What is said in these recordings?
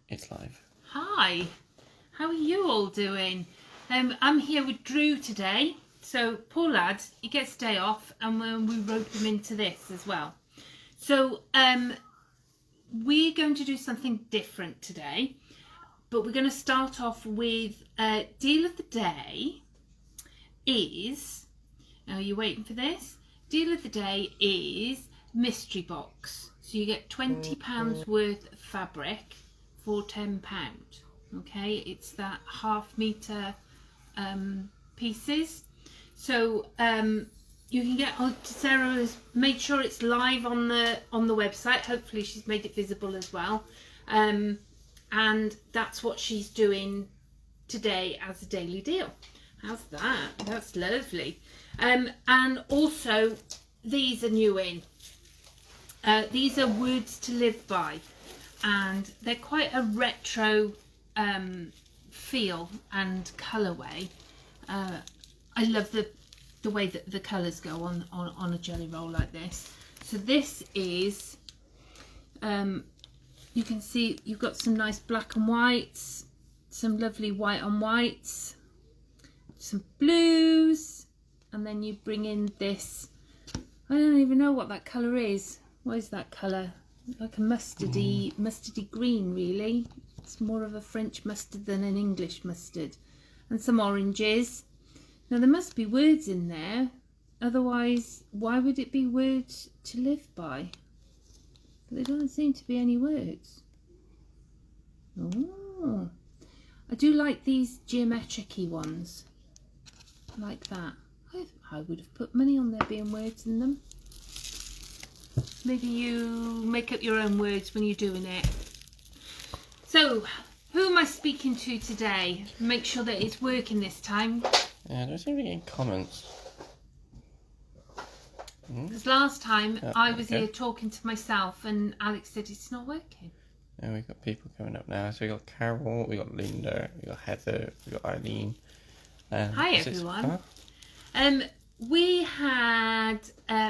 It's live. Hi, how are you all doing? I'm here with Drew today. So poor lad, he gets a day off, and we rope him into this as well. So we're going to do something different today, but we're going to start off with deal of the day is, now are you waiting for this? Deal of the day is mystery box. So you get £20 worth of fabric for £10. Okay, it's that half-meter pieces. So you can get on to Sarah's. Make sure it's live on the website. Hopefully she's made it visible as well. And that's what she's doing today as a daily deal. How's that? That's lovely. And also these are new in. These are words to live by, and they're quite a retro feel and colourway. I love the way that the colours go on a jelly roll like this. So this is, you can see you've got some nice black and whites, some lovely white on whites, some blues, and then you bring in this, I don't even know what that colour is. What is that colour? Like a mustardy green, really. It's more of a French mustard than an English mustard. And some oranges. Now there must be words in there, otherwise why would it be words to live by? But there doesn't seem to be any words. Oh, I do like these geometric-y ones, like that. I would have put money on there being words in them. Maybe you make up your own words when you're doing it. So, who am I speaking to today? Make sure that it's working this time. Yeah, there seem to be any comments. Because last time I was here talking to myself and Alex said it's not working. Yeah, we've got people coming up now. So we got Carol, we got Linda, we got Heather, we got Eileen. Hi everyone. We had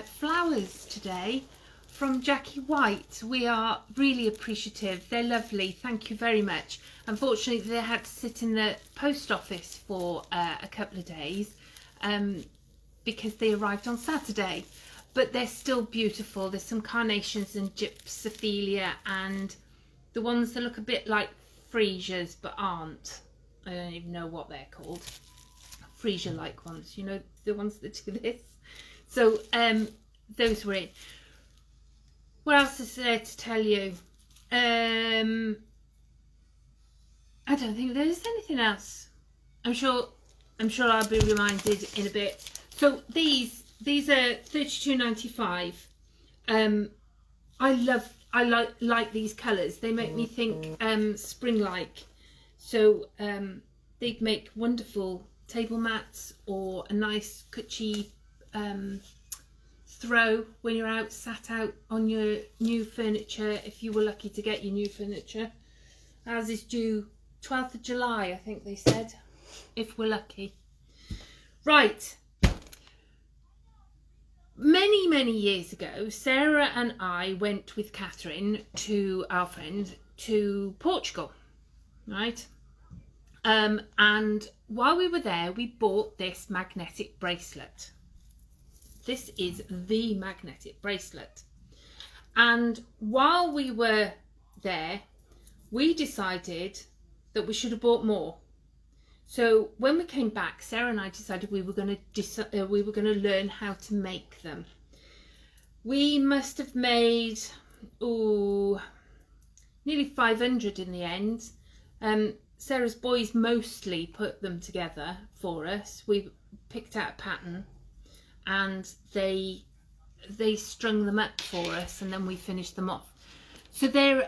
flowers today from Jackie White. We are really appreciative. They're lovely. Thank you very much. Unfortunately, they had to sit in the post office for a couple of days because they arrived on Saturday. But they're still beautiful. There's some carnations and gypsophilia and the ones that look a bit like freesias but aren't. I don't even know what they're called. Freesia-like ones, you know, the ones that do this. So those were it. What else is there to tell you? I don't think there's anything else. I'm sure I'll be reminded in a bit. So these are £32.95. I like these colours. They make me think spring-like. So they'd make wonderful table mats or a nice cushy throw when you're out, sat out on your new furniture, if you were lucky to get your new furniture. Ours is due 12th of July, I think they said, if we're lucky. Right. Many years ago, Sarah and I went with Catherine, to our friend, to Portugal, right? And while we were there, we bought this magnetic bracelet. This is the magnetic bracelet. And while we were there, we decided that we should have bought more. So when we came back, Sarah and I decided we were going to learn how to make them. We must have made nearly 500 in the end. Sarah's boys mostly put them together for us. We picked out a pattern and they strung them up for us, and then we finished them off. So they're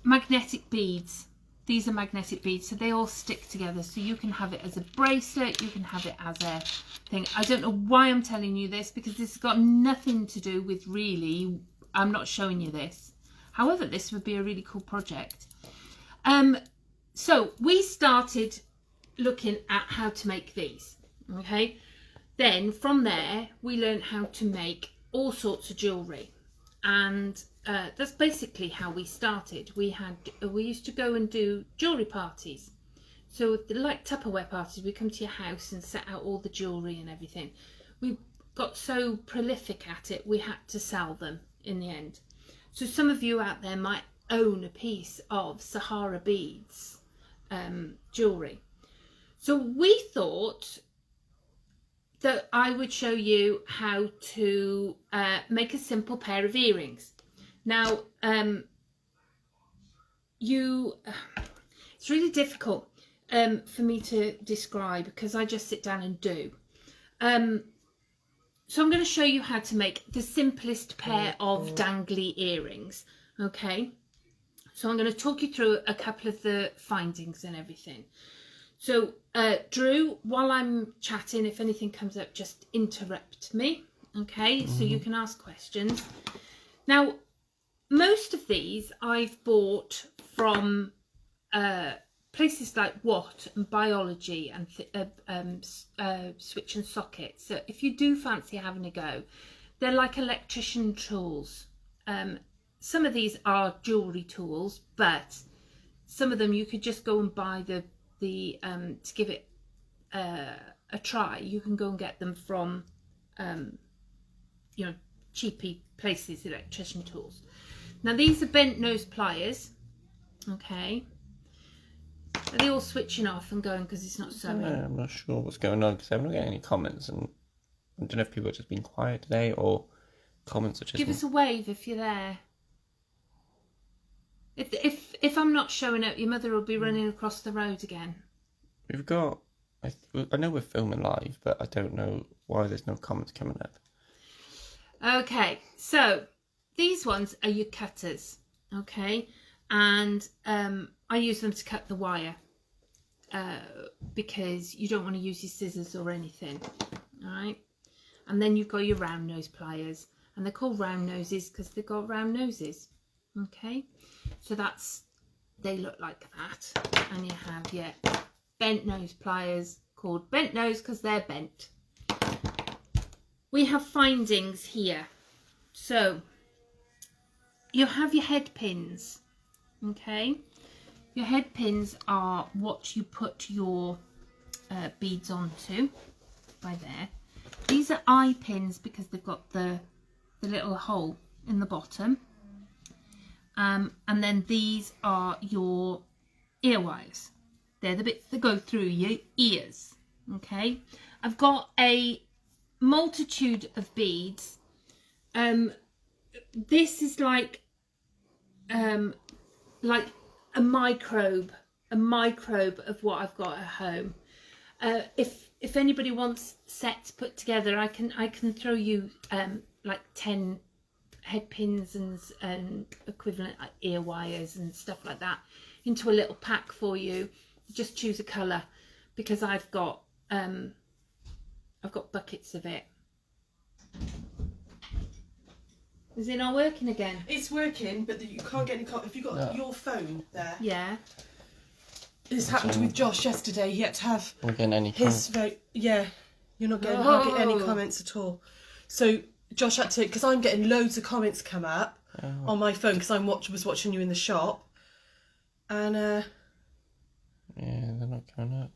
magnetic beads. These are magnetic beads, so they all stick together. So you can have it as a bracelet, you can have it as a thing. I don't know why I'm telling you this, because this has got nothing to do with, really, I'm not showing you this. However, this would be a really cool project. So we started looking at how to make these, okay? Then from there, we learned how to make all sorts of jewellery. And that's basically how we started. We used to go and do jewellery parties. So like Tupperware parties, we come to your house and set out all the jewellery and everything. We got so prolific at it, we had to sell them in the end. So some of you out there might own a piece of Sahara beads jewellery. So we thought that I would show you how to make a simple pair of earrings. Now, it's really difficult for me to describe because I just sit down and do. So I'm going to show you how to make the simplest pair of dangly earrings, okay? So I'm going to talk you through a couple of the findings and everything. So Drew, while I'm chatting, if anything comes up, just interrupt me, okay? So you can ask questions. Now, most of these I've bought from places like Watt and Biology and Switch and Socket. So if you do fancy having a go, they're like electrician tools. Some of these are jewellery tools, but some of them you could just go and buy to give it a try. You can go and get them from you know, cheapy places, electrician tools. Now these are bent nose pliers, okay. Are they all switching off and going because it's not sewing? I'm not sure what's going on because I'm not getting any comments, and I don't know if people have just been quiet today or comments are just... Give us a wave if you're there. If I'm not showing up, your mother will be running across the road again. We've got... I know we're filming live, but I don't know why there's no comments coming up. Okay, so these ones are your cutters, okay? And I use them to cut the wire because you don't want to use your scissors or anything, all right? And then you've got your round nose pliers, and they're called round noses because they've got round noses, okay? So they look like that. And you have your bent nose pliers called bent nose because they're bent. We have findings here. So you have your head pins. Okay, your head pins are what you put your beads onto by there. These are eye pins because they've got the little hole in the bottom. And then these are your ear wires. They're the bits that go through your ears. Okay, I've got a multitude of beads. This is like a microbe of what I've got at home. If anybody wants sets put together, I can throw you like 10 head pins and equivalent like ear wires and stuff like that into a little pack for you. Just choose a colour because I've got buckets of it. Is it not working again? It's working, but you can't get any... If you've got your phone there... Yeah. This happened with Josh yesterday. He had to have... We're getting any comments? Yeah, you're not getting hardly any comments at all. So Josh had to... Because I'm getting loads of comments come up on my phone because I was watching you in the shop. And... yeah, they're not coming up.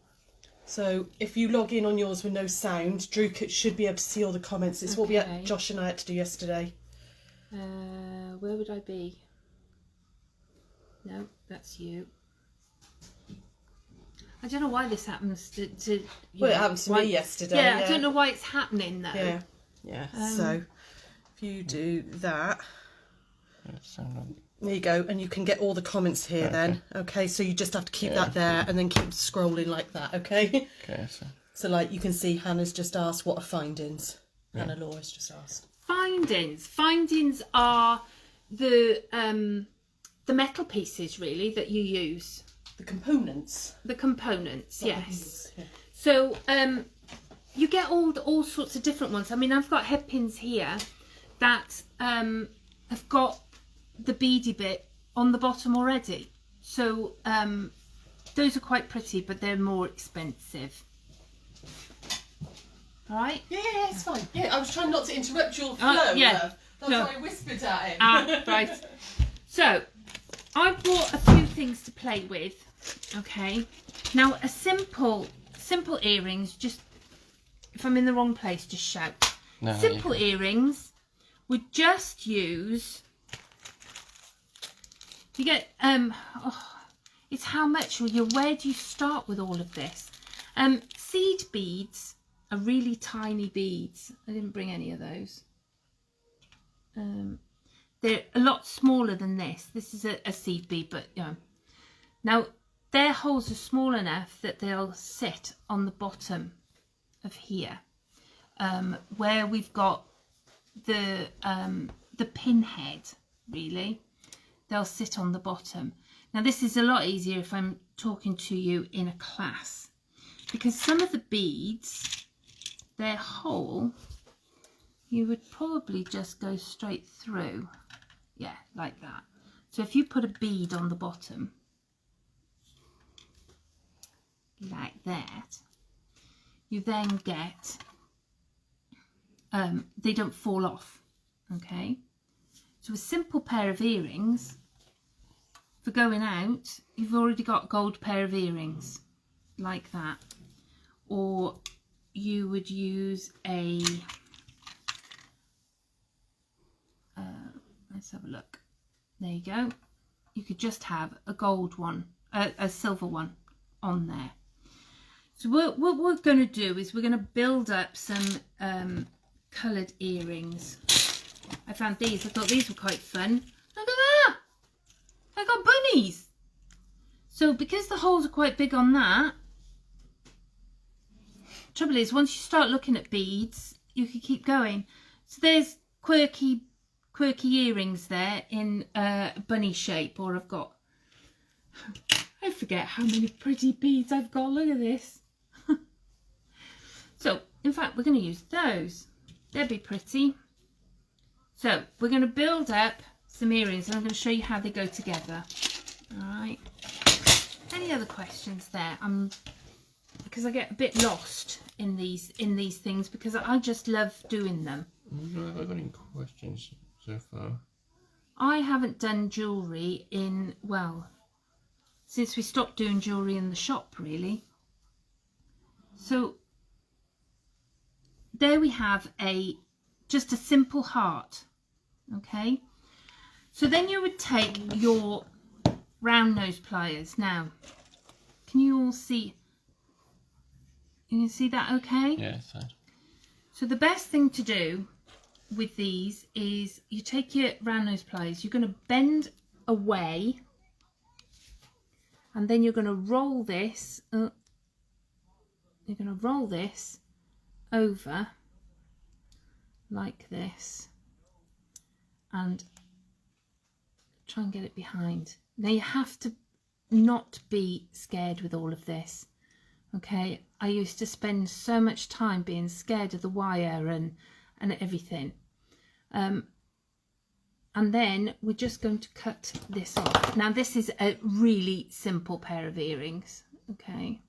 So if you log in on yours with no sound, Drew should be able to see all the comments. It's what Josh and I had to do yesterday. Where would I be? No, that's you. I don't know why this happens to well, it happened to me yesterday. Yeah, I don't know why it's happening though. Yeah. So if you do that, there you go, and you can get all the comments here. Then, okay. So you just have to keep that there, and then keep scrolling like that. Okay. Okay. So like you can see, Hannah's just asked what are findings. Hannah Laura's just asked. Findings are the metal pieces really that you use. The components. The components, yes. Yeah. So you get all sorts of different ones. I mean, I've got head pins here that have got the beady bit on the bottom already. So those are quite pretty, but they're more expensive. All right? Yeah, it's fine. Yeah, I was trying not to interrupt your flow. That's why I whispered at him. Ah, right. So, I brought a few things to play with. Okay. Now, a simple earrings, just, if I'm in the wrong place, just shout. No, Simple earrings would just use, you get, it's how much, where do you start with all of this? Seed beads are really tiny beads. I didn't bring any of those. They're a lot smaller than this. This is a seed bead, but now their holes are small enough that they'll sit on the bottom of here, where we've got the pinhead. Really, they'll sit on the bottom. Now this is a lot easier if I'm talking to you in a class, because some of the beads, their hole, you would probably just go straight through. Yeah, like that. So if you put a bead on the bottom, like that, you then get, they don't fall off, okay? So a simple pair of earrings, for going out, you've already got a gold pair of earrings, like that. Or you would use a, let's have a look. There you go. You could just have a gold one, a silver one on there. So what we're going to do is we're going to build up some coloured earrings. I found these. I thought these were quite fun. Look at that. I got bunnies. So because the holes are quite big on that, trouble is once you start looking at beads, you can keep going. So there's quirky earrings there in bunny shape, or I've got, I forget how many pretty beads I've got. Look at this. So in fact we're going to use those. They'll be pretty. So we're going to build up some earrings and I'm going to show you how they go together. Alright. Any other questions there? Because I get a bit lost in these things because I just love doing them. Have I got any questions so far? I haven't done jewellery in, well, since we stopped doing jewellery in the shop, really. So there we have just a simple heart, okay? So then you would take your round nose pliers. Now, can you all see? You can see that okay? Yeah, it's fine. So the best thing to do with these is you take your round nose pliers, you're going to bend away, and then you're going to roll this, over like this and try and get it behind. Now you have to not be scared with all of this, okay? I used to spend so much time being scared of the wire and everything. And then we're just going to cut this off. Now this is a really simple pair of earrings, okay?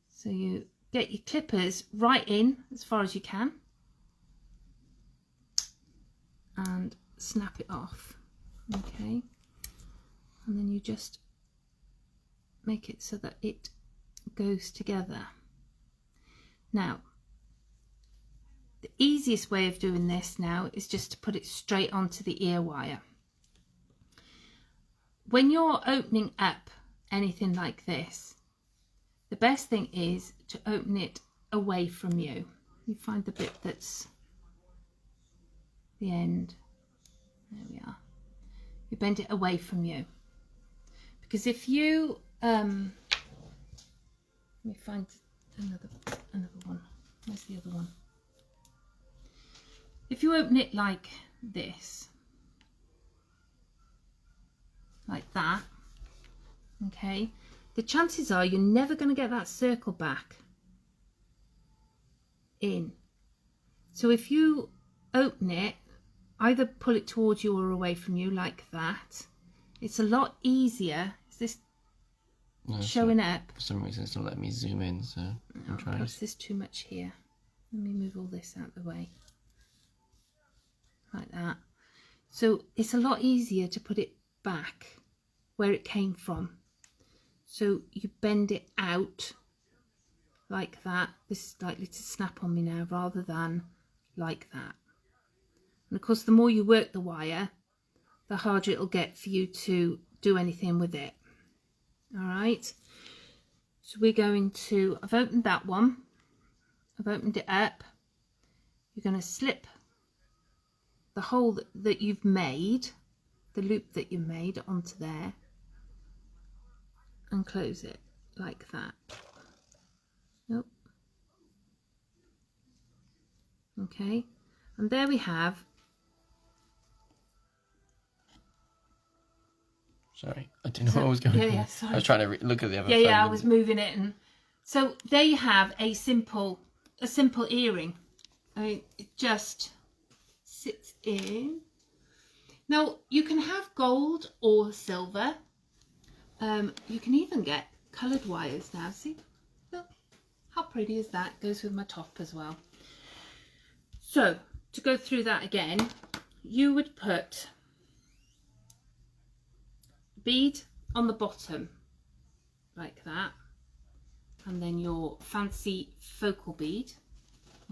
So you get your clippers right in as far as you can and snap it off, okay? And then you just make it so that it goes together. Now, the easiest way of doing this now is just to put it straight onto the ear wire. When you're opening up anything like this, the best thing is to open it away from you. You find the bit that's the end. There we are. You bend it away from you. Because if you, let me find another one. Where's the other one? If you open it like this, like that, okay, the chances are you're never going to get that circle back in. So if you open it, either pull it towards you or away from you like that, it's a lot easier. Is this showing up? For some reason it's not letting me zoom in, so I'm trying. Perhaps there's too much here. Let me move all this out of the way. like that. So it's a lot easier to put it back where it came from. So you bend it out like that. This is likely to snap on me now, rather than like that. And of course, the more you work the wire, the harder it'll get for you to do anything with it. All right. So we're going to, I've opened that one. I've opened it up. You're going to slip the hole that you've made, the loop that you made, onto there and close it like that. Nope. Okay. And there we have. Sorry, I didn't know what was going on. Yeah, sorry. I was trying to look at the other phone. Yeah, I was moving it, and so there you have a simple earring. I mean, it just sits in. Now you can have gold or silver. You can even get coloured wires now. See, look how pretty is that? Goes with my top as well. So to go through that again, you would put bead on the bottom like that, and then your fancy focal bead.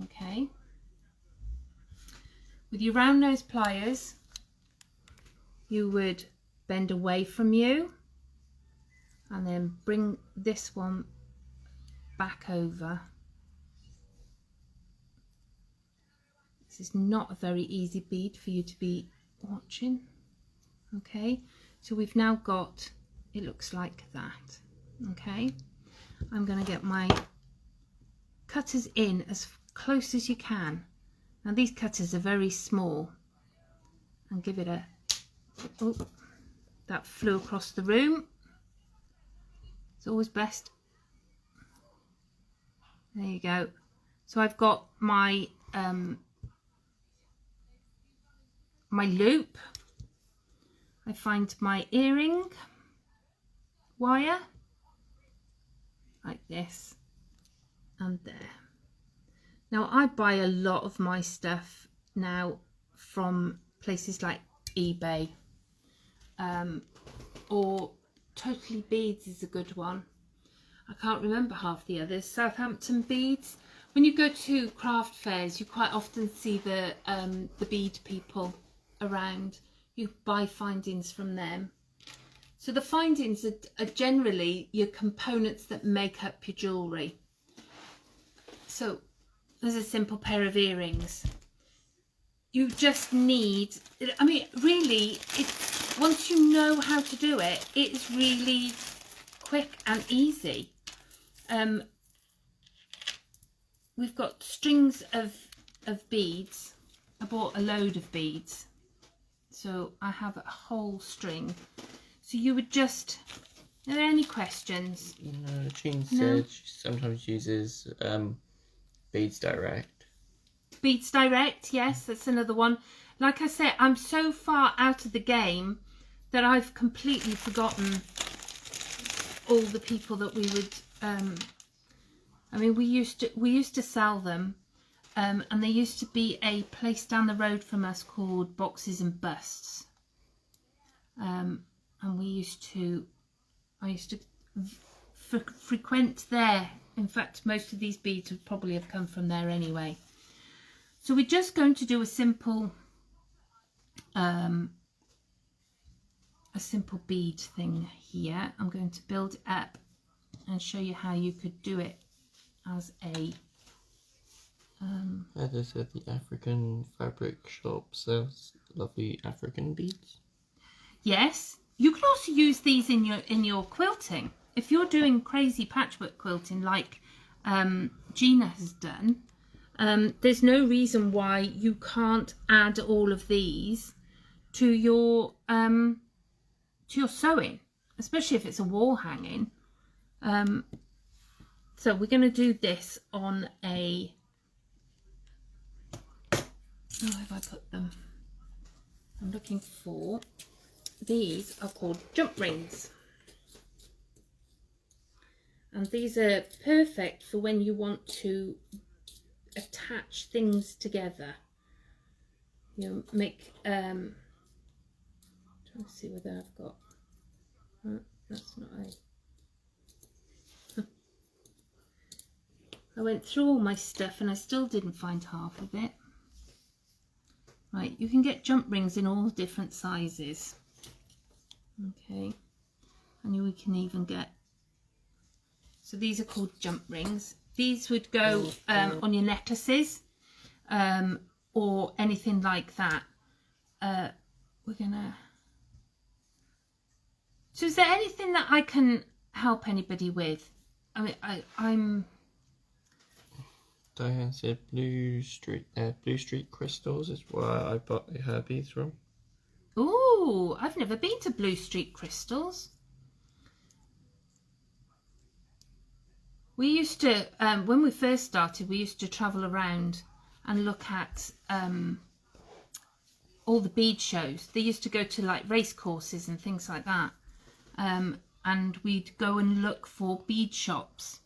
Okay, with your round nose pliers you would bend away from you and then bring this one back over. This is not a very easy bead for you to be watching. Okay, so we've now got, it looks like that. Okay, I'm going to get my cutters in as close as you can. Now these cutters are very small, and give it a, oh, that flew across the room. It's always best. There you go. So I've got my my loop. I find my earring wire like this and there. Now I buy a lot of my stuff now from places like eBay, or Totally Beads is a good one. I can't remember half the others. Southampton Beads. When you go to craft fairs, you quite often see the bead people around. You buy findings from them. So the findings are generally your components that make up your jewellery. So there's a simple pair of earrings. You just need, I mean, really, it's, once you know how to do it, it's really quick and easy. We've got strings of beads. I bought a load of beads, so I have a whole string. So you would just, are there any questions? No, Jean said she sometimes uses Beads Direct. Beads Direct, yes, that's another one. Like I said, I'm so far out of the game that I've completely forgotten all the people that we would, I mean, we used to sell them, and there used to be a place down the road from us called Boxes and Busts, and I used to frequent there. In fact, most of these beads would probably have come from there anyway. So we're just going to do a simple bead thing here. I'm going to build it up and show you how you could do it as a As I said, the African fabric shop sells lovely African beads. Yes, you can also use these in your quilting. If you're doing crazy patchwork quilting like Gina has done, there's no reason why you can't add all of these to your sewing, especially if it's a wall hanging. So we're going to do this on a, where have I put them? I'm looking for, these are called jump rings. And these are perfect for when you want to attach things together. you know, make trying to see whether I've got that's not a I went through all my stuff and I still didn't find half of it. Right, you can get jump rings in all different sizes. Okay, and we can even get, so these are called jump rings. These would go on your necklaces or anything like that. We're gonna, so is there anything that I can help anybody with? I mean, I'm Diane said Blue Street crystals is where I bought her beads from. Ooh, I've never been to Blue Street Crystals. We used to, when we first started, we used to travel around and look at all the bead shows. They used to go to like race courses and things like that. And we'd go and look for bead shops.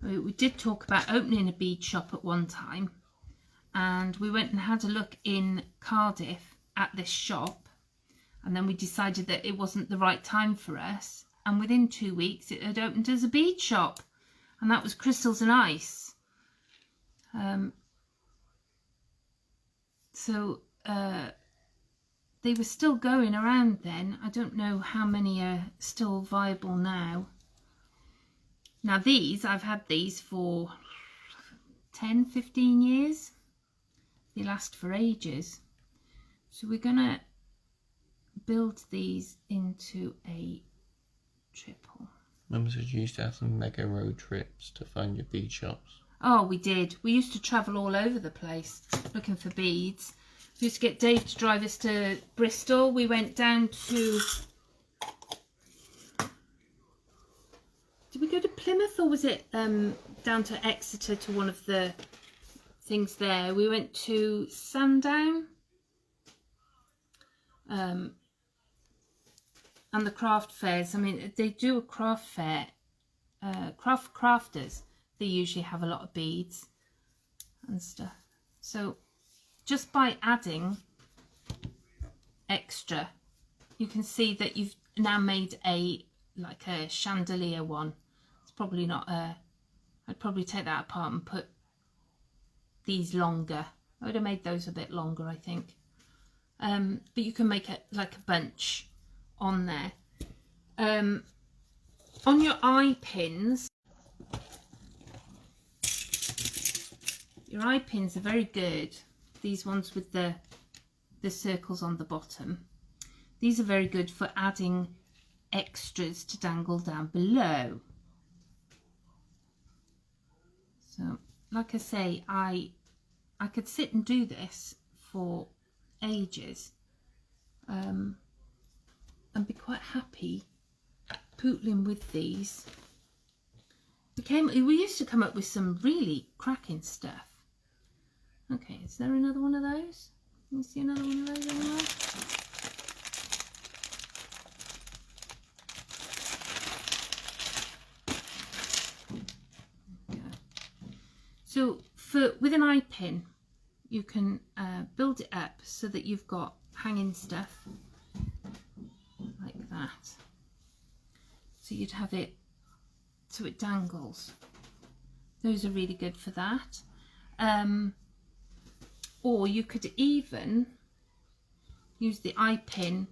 We did talk about opening a bead shop at one time. And we went and had a look in Cardiff at this shop. And then we decided that it wasn't the right time for us. And within 2 weeks, it had opened as a bead shop. And that was Crystals and Ice. They were still going around then. I don't know how many are still viable now. Now these, I've had these for 10, 15 years. They last for ages. So we're going to build these into a triple. Mum said you used to have some mega road trips to find your bead shops. Oh, we did. We used to travel all over the place looking for beads. We used to get Dave to drive us to Bristol. We went down to... Did we go to Plymouth or was it down to Exeter to one of the things there? We went to Sandown. And the craft fairs. I mean, they do a craft fair. Crafters, they usually have a lot of beads and stuff. So just by adding extra, you can see that you've now made like a chandelier one. It's probably not a, I'd probably take that apart and put these longer. I would have made those a bit longer, I think. But you can make it like a bunch on there. On your eye pins, your eye pins are very good. These ones with the circles on the bottom. These are very good for adding extras to dangle down below. So, like I say, I could sit and do this for ages. And be quite happy pootling with these. We used to come up with some really cracking stuff. Okay, is there another one of those? Can you see another one of those anywhere? Okay. So with an eye pin, you can build it up so that you've got hanging stuff like that. So you'd have it so it dangles. Those are really good for that. Or you could even use the eye pin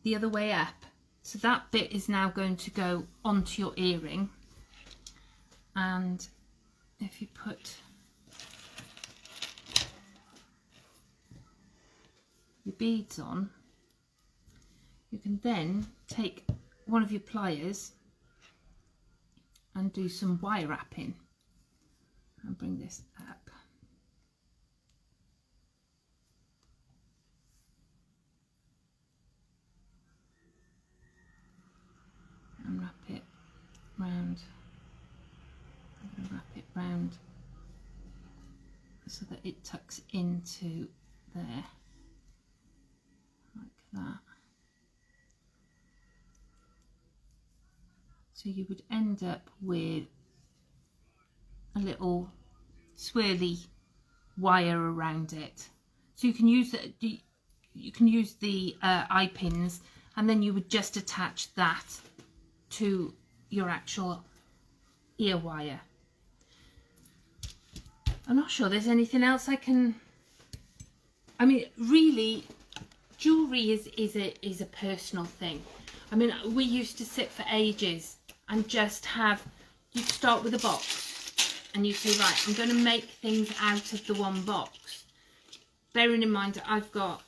the other way up. So that bit is now going to go onto your earring. And if you put your beads on, you can then take one of your pliers and do some wire wrapping and bring this up. And wrap it round. I'm going to wrap it round so that it tucks into there, like that. So you would end up with a little swirly wire around it. So you can use the eye pins, and then you would just attach that to your actual ear wire. I'm not sure there's anything else I mean, really, jewellery is a personal thing. I mean, we used to sit for ages and just you'd start with a box and you'd say, right, I'm going to make things out of the one box. Bearing in mind, I've got,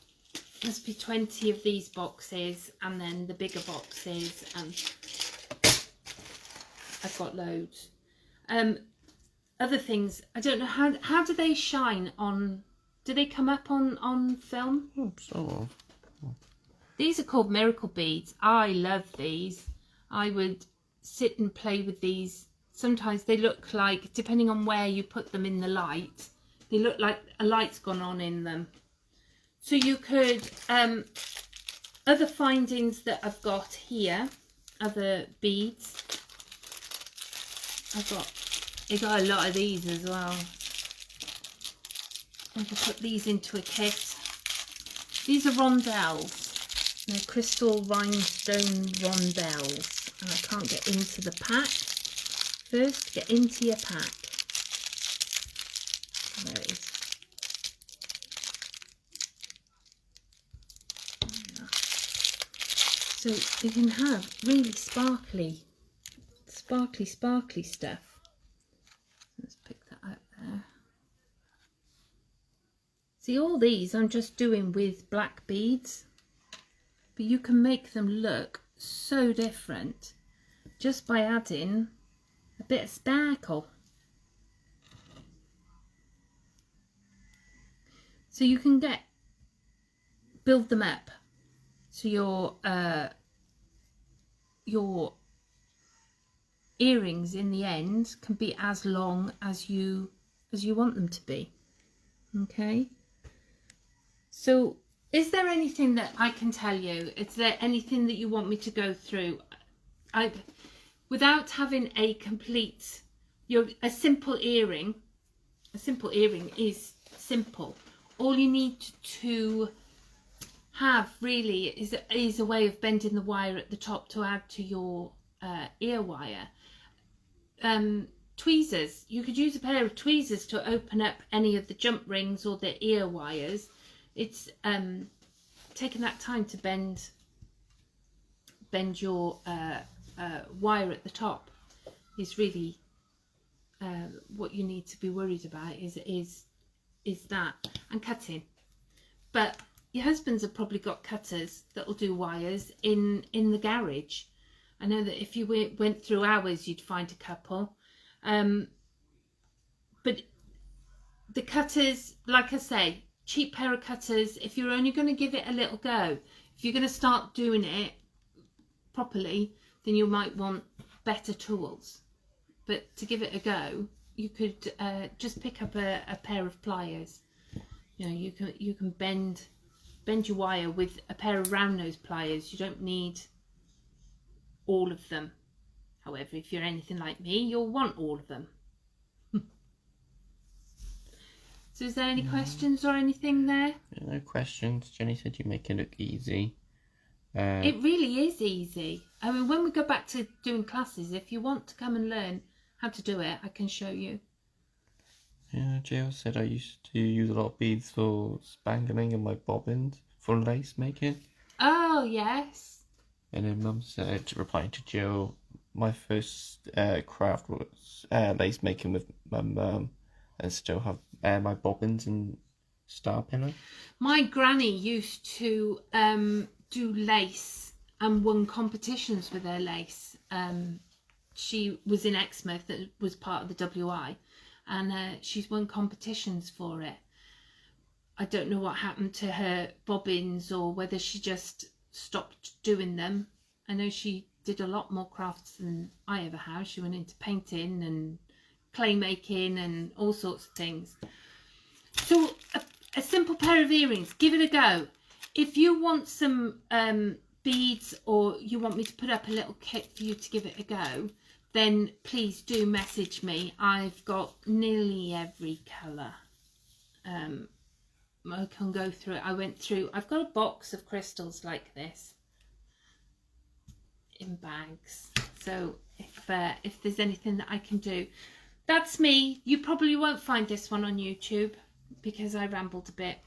must be 20 of these boxes, and then the bigger boxes, and I've got loads. Other things, I don't know, how do they shine on, do they come up on film? Sort of. These are called miracle beads. I love these. I would sit and play with these. Sometimes they look like, depending on where you put them in the light, they look like a light's gone on in them. So you could, other findings that I've got here, other beads. I got a lot of these as well. I can put these into a kit. These are rondelles. They're crystal rhinestone rondelles. And I can't get into the pack. First, get into your pack. There it is. So you can have really sparkly stuff. Let's pick that up there. See, all these I'm just doing with black beads, but you can make them look so different just by adding a bit of sparkle. So you can build them up so your earrings in the end can be as long as you want them to be. Okay, so is there anything that I can tell you? Is there anything that you want me to go through? Without having a complete, a simple earring is simple. All you need to have really is a way of bending the wire at the top to add to your ear wire. Tweezers, you could use a pair of tweezers to open up any of the jump rings or the ear wires. It's taking that time to bend your wire at the top is really what you need to be worried about is that, and cutting. But your husbands have probably got cutters that will do wires in the garage. I know that if you went through ours, you'd find a couple. But the cutters, like I say, cheap pair of cutters, if you're only going to give it a little go, if you're going to start doing it properly, then you might want better tools. But to give it a go, you could just pick up a pair of pliers. You know, you can bend your wire with a pair of round nose pliers. You don't need all of them. However, if you're anything like me, you'll want all of them. So is there any questions or anything there? No questions. Jenny said you make it look easy. It really is easy. I mean, when we go back to doing classes, if you want to come and learn how to do it, I can show you. Yeah, Jill said I used to use a lot of beads for spangling and my bobbins for lace making. Oh, yes. And then Mum said, replying to Jill, my first craft was lace making with my mum, and still have my bobbins and star pinner. My granny used to do lace and won competitions with her lace. She was in Exmouth, that was part of the WI, and she's won competitions for it. I don't know what happened to her bobbins or whether she just stopped doing them. I know she did a lot more crafts than I ever have. She went into painting and clay making and all sorts of things. So a simple pair of earrings, give it a go. If you want some beads, or you want me to put up a little kit for you to give it a go, then please do message me. I've got nearly every colour. I can go through it. I've got a box of crystals like this in bags. So if there's anything that I can do, that's me. You probably won't find this one on YouTube because I rambled a bit.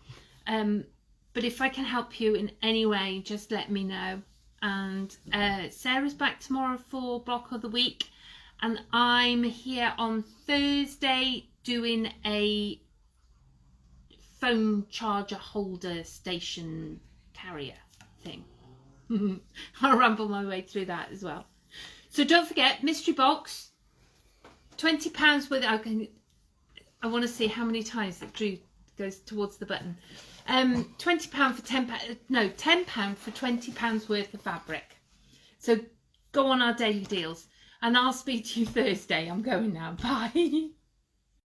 But if I can help you in any way, just let me know. And Sarah's back tomorrow for Block of the Week. And I'm here on Thursday doing a phone charger holder station carrier thing. I'll ramble my way through that as well. So don't forget, mystery box, £20 worth. I want to see how many times that Drew goes towards the button. £20 for £10. No, £10 for £20 worth of fabric. So go on our daily deals, and I'll speak to you Thursday. I'm going now. Bye.